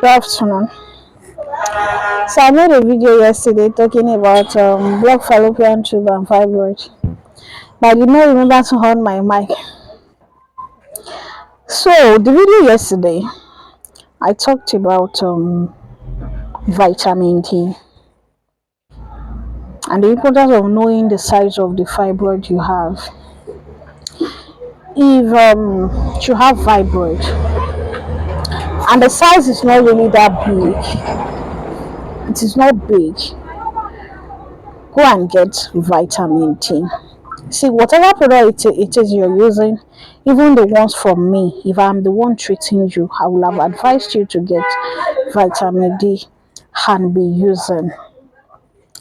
Good afternoon. So I made a video yesterday talking about block fallopian tube and fibroid, but I did not remember to on my mic. So the video yesterday, I talked about vitamin D and the importance of knowing the size of the fibroid you have. If you have fibroid and the size is not really that big, it is not big, go and get vitamin D. See, whatever product it is you're using, even the ones from me, if I'm the one treating you, I will have advised you to get vitamin D and be using.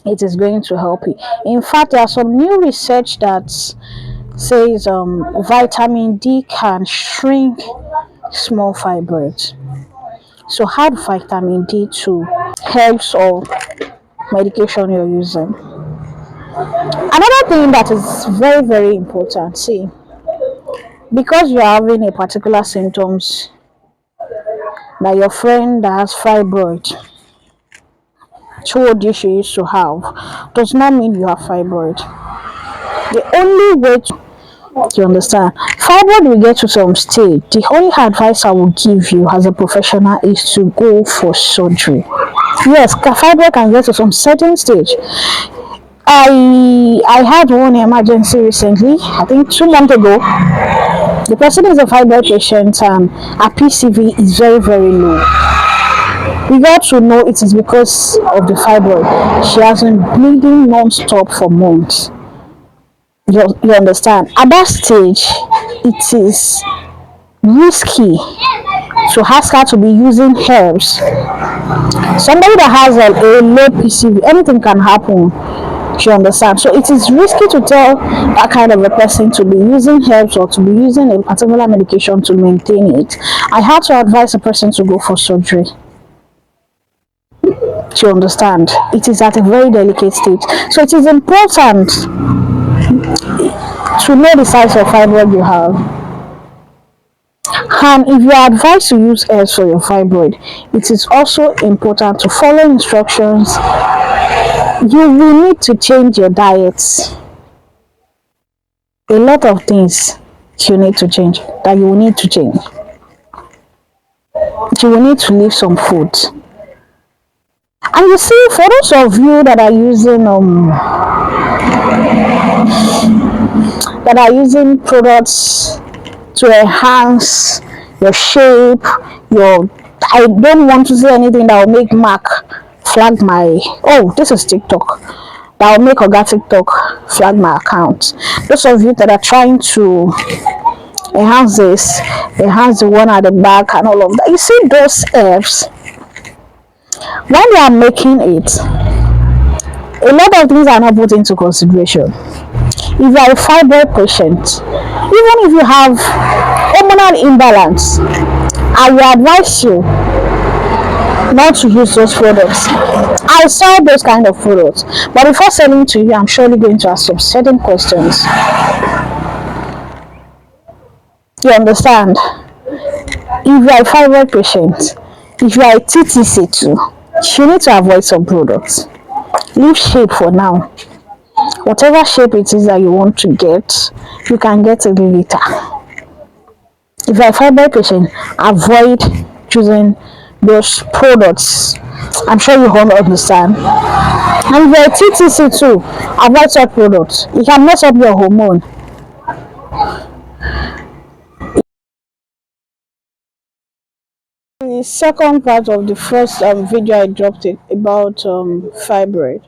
It is going to help you. In fact, there are some new research that says vitamin D can shrink small fibroids. So add vitamin D to herbs or medication you're using. Another thing that is very, very important, see, because you're having a particular symptoms that your friend that has fibroid told you she used to have, does not mean you have fibroid. The only way to, you understand, fibroid will get to some stage. The only advice I will give you as a professional is to go for surgery. Yes, fibroid can get to some certain stage. I had one emergency recently, I think 2 months ago. The person is a fibroid patient and her PCV is very, very low. We got to know it is because of the fibroid. She has been bleeding non-stop for months. You understand? At that stage, it is risky to ask her to be using herbs. Somebody that has a low PCV, anything can happen. You understand? So it is risky to tell that kind of a person to be using herbs or to be using a particular medication to maintain it. I had to advise a person to go for surgery. You understand? It is at a very delicate stage. So it is important to know the size of fibroid you have. And if you are advised to use herbs for your fibroid, it is also important to follow instructions. You will need to change your diet. A lot of things you need to change, that you will need to change. You will need to leave some food. And you see, for those of you that are using products to enhance your shape, I don't want to say anything that will make Mark flag my, oh, this is TikTok, that will make Oga TikTok flag my account. Those of you that are trying to enhance this, enhance the one at the back and all of that, you see those herbs, when they are making it, a lot of things are not put into consideration. If you are a fibroid patient, even if you have hormonal imbalance, I will advise you not to use those products. I sell those kind of products, but before selling to you, I'm surely going to ask some certain questions. You understand? If you are a fibroid patient, if you are a TTC too, you need to avoid some products. Leave shape for now. Whatever shape it is that you want to get, you can get it later. If you are a fibroid patient, avoid choosing those products. I'm sure you all understand. And if you are a TTC too, avoid such products. It can mess up your hormone. The second part of the first video I dropped about fibroid.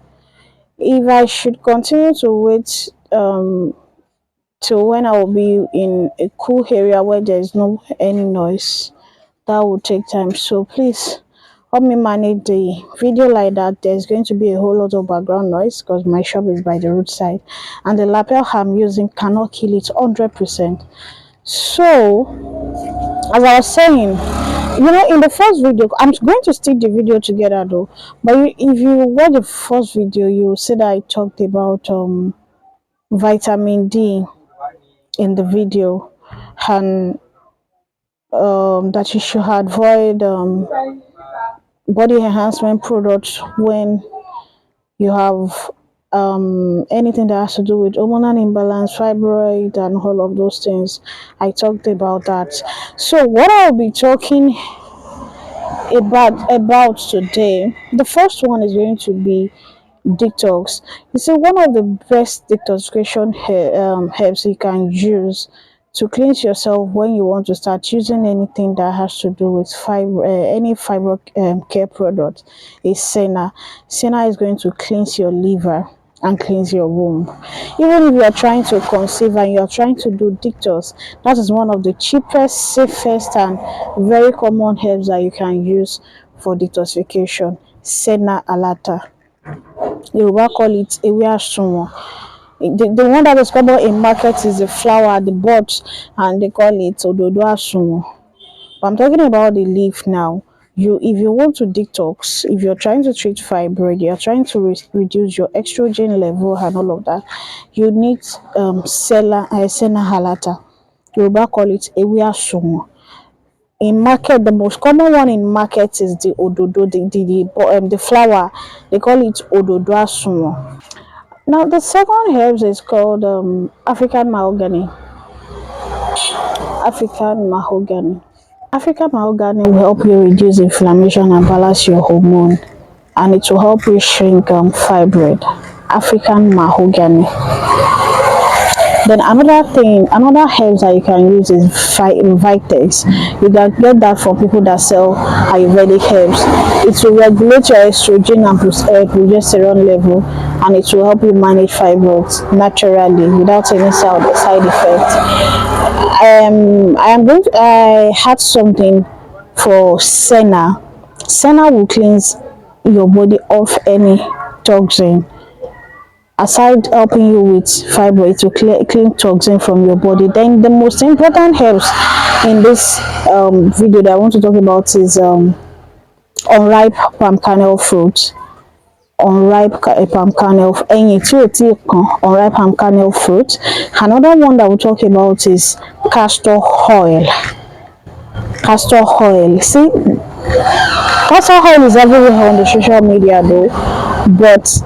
If I should continue to wait till when I will be in a cool area where there is no any noise, that will take time. So please help me manage the video like that. There's going to be a whole lot of background noise because my shop is by the roadside and the lapel I'm using cannot kill it 100%. So as I was saying, in the first video, I'm going to stick the video together though, but if you watch the first video, you see that I talked about vitamin D in the video, and that you should avoid body enhancement products when you have anything that has to do with hormonal imbalance, fibroid, and all of those things. I talked about that. So, what I'll be talking about today, the first one is going to be detox. You see, one of the best detoxification herbs you can use to cleanse yourself when you want to start using anything that has to do with any fiber care product is senna. Senna is going to cleanse your liver and cleanse your womb. Even if you are trying to conceive and you are trying to do detox, that is one of the cheapest, safest, and very common herbs that you can use for detoxification. Senna alata. Yoruba call it ewe asunwon. The one that is common in market is the flower, the buds, and they call it ododo asunwon. But I'm talking about the leaf now. If you want to detox, if you're trying to treat fibroid, you're trying to reduce your estrogen level and all of that, you need senna halata. Yoruba call it ewe asunwon. In market, the most common one in market is the ododo, the flower. They call it ododo asunwon. Now, the second herbs is called African mahogany. African mahogany. African mahogany will help you reduce inflammation and balance your hormone, and it will help you shrink fibroid. African mahogany. Then another herbs that you can use is Vitex. You can get that from people that sell Ayurvedic herbs. It will regulate your estrogen and progesterone level, and it will help you manage fibroids naturally without any side effect. I had something for Senna. Senna will cleanse your body of any toxin. Aside helping you with fibroid to clean toxin from your body, then the most important herbs in this video that I want to talk about is unripe palm kernel fruit. Unripe palm kernel, unripe palm kernel fruit. Another one that we'll talk about is castor oil. Castor oil. See, castor oil is everywhere on the social media though, but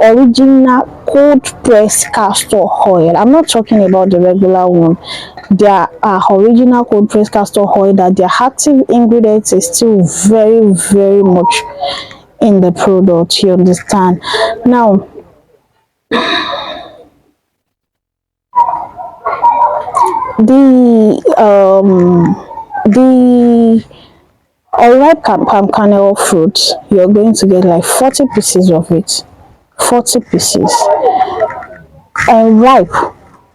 original cold pressed castor oil. I'm not talking about the regular one. There are original cold pressed castor oil that their active ingredients is still very, very much in the product. You understand? Now, the unripe palm kernel fruit, you're going to get like 40 pieces of it. 40 pieces. Unripe,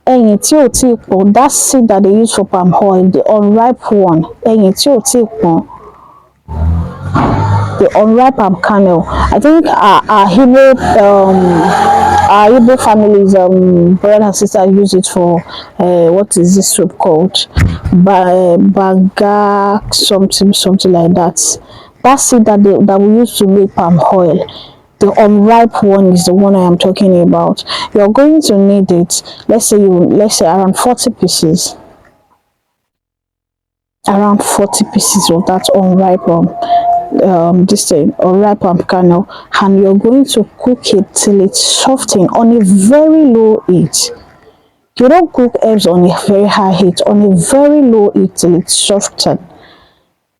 ẹ̀yìn tí ò tíì pọ́n, that seed that they use for palm oil, the unripe one, ẹ̀yìn tí ò tíì pọ́n, the unripe palm kernel. I think our Igbo families, brother and sister use it for what is this soup called? Baga something like that. That seed that we use to make palm oil. The unripe one is the one I am talking about. You're going to need it. Let's say around 40 pieces. Around 40 pieces of that unripe unripe palm kernel, and you're going to cook it till it's softened on a very low heat. You don't cook herbs on a very high heat, on a very low heat till it's softened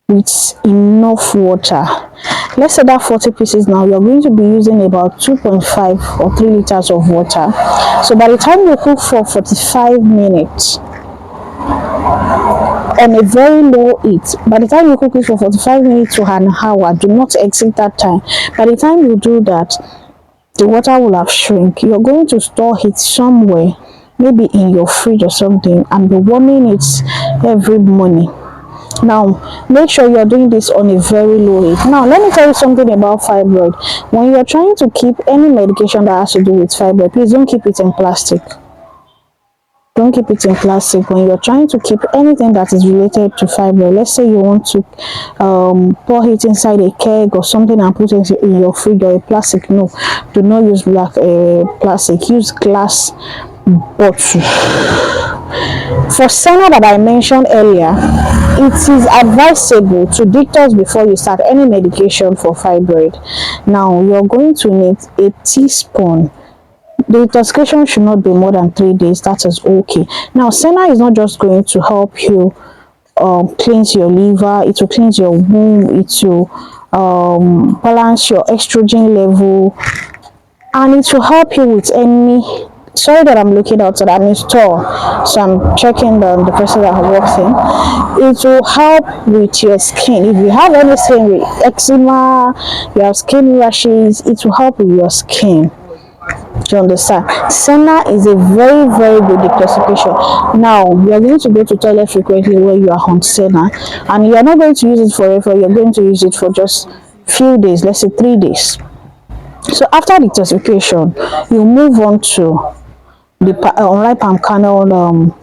with enough water. Let's say that 40 pieces now, you're going to be using about 2.5 or 3 liters of water. So by the time you cook for 45 minutes on a very low heat, by the time you cook it for 45 minutes to an hour, do not exceed that time. By the time you do that, the water will have shrunk. You're going to store it somewhere, maybe in your fridge or something, and be warming it every morning. Now, make sure you're doing this on a very low heat. Now, let me tell you something about fibroid. When you're trying to keep any medication that has to do with fibroid, please don't keep it in plastic. Don't keep it in plastic. When you're trying to keep anything that is related to fibroid, let's say you want to pour it inside a keg or something and put it in your fridge or a plastic, no, do not use plastic. Use glass bottle. For senna that I mentioned earlier, it is advisable to detox before you start any medication for fibroid. Now, you're going to need a teaspoon. The detoxification should not be more than 3 days. That is okay. Now, senna is not just going to help you cleanse your liver, it will cleanse your womb, it will balance your estrogen level, and it will help you with any, sorry that I'm looking outside, I'm in store, so I'm checking the person that works in. It will help with your skin. If you have any skin with eczema, you have skin rashes, it will help with your skin. Do you understand? Senna is a very, very good detoxification. Now, you are going to go to toilet frequently when you are on senna, and you are not going to use it forever. You're going to use it for just few days, let's say 3 days. So after detoxification, you move on to the unripe palm kernel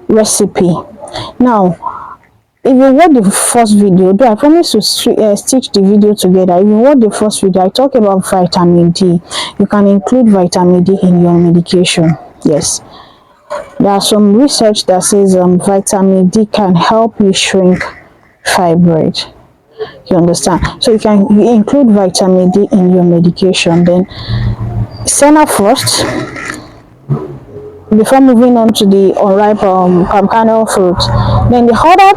recipe. Now, if you watch the first video, though I promise to stitch the video together. If you watch the first video, I talk about vitamin D. You can include vitamin D in your medication. Yes, there are some research that says vitamin D can help you shrink fibroid. You understand? So you can include vitamin D in your medication. Then senna first, before moving on to the unripe palm kernel fruit. Then the other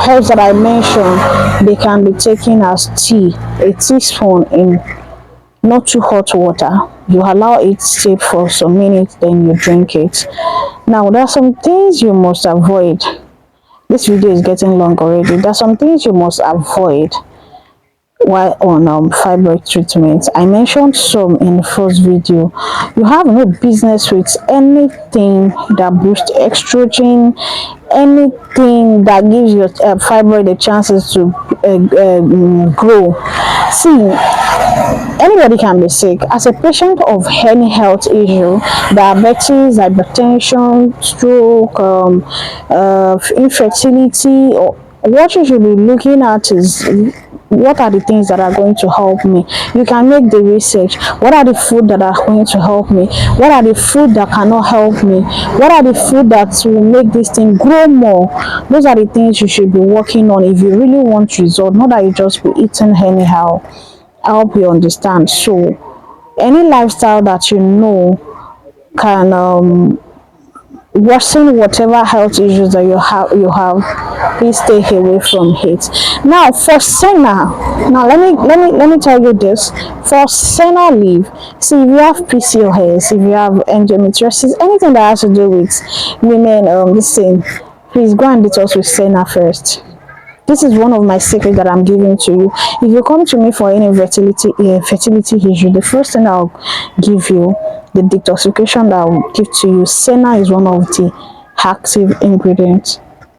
herbs that I mentioned, they can be taken as tea, a teaspoon in not too hot water. You allow it to steep for some minutes, then you drink it. Now, there are some things you must avoid. This video is getting long already. There are some things you must avoid while on fibroid treatment. I mentioned some in the first video. You have no business with anything that boosts estrogen, anything that gives your fibroid the chances to grow. See, anybody can be sick. As a patient of any health issue, diabetes, hypertension, stroke, infertility, or what you should be looking at is what are the things that are going to help me. You can make the research. What are the food that are going to help me? What are the food that cannot help me? What are the food that will make this thing grow more? Those are the things you should be working on if you really want result, not that you just be eating anyhow. I hope you understand. So any lifestyle that you know can worsen whatever health issues that you have, please stay away from it. Now for senna, now let me tell you this. For senna leaf, see, if you have PCOS, if you have endometriosis, anything that has to do with women, listen, please go and detox with senna first. This is one of my secrets that I'm giving to you. If you come to me for any fertility issue, the first thing I'll give you, the detoxification that I'll give to you, senna is one of the active ingredients.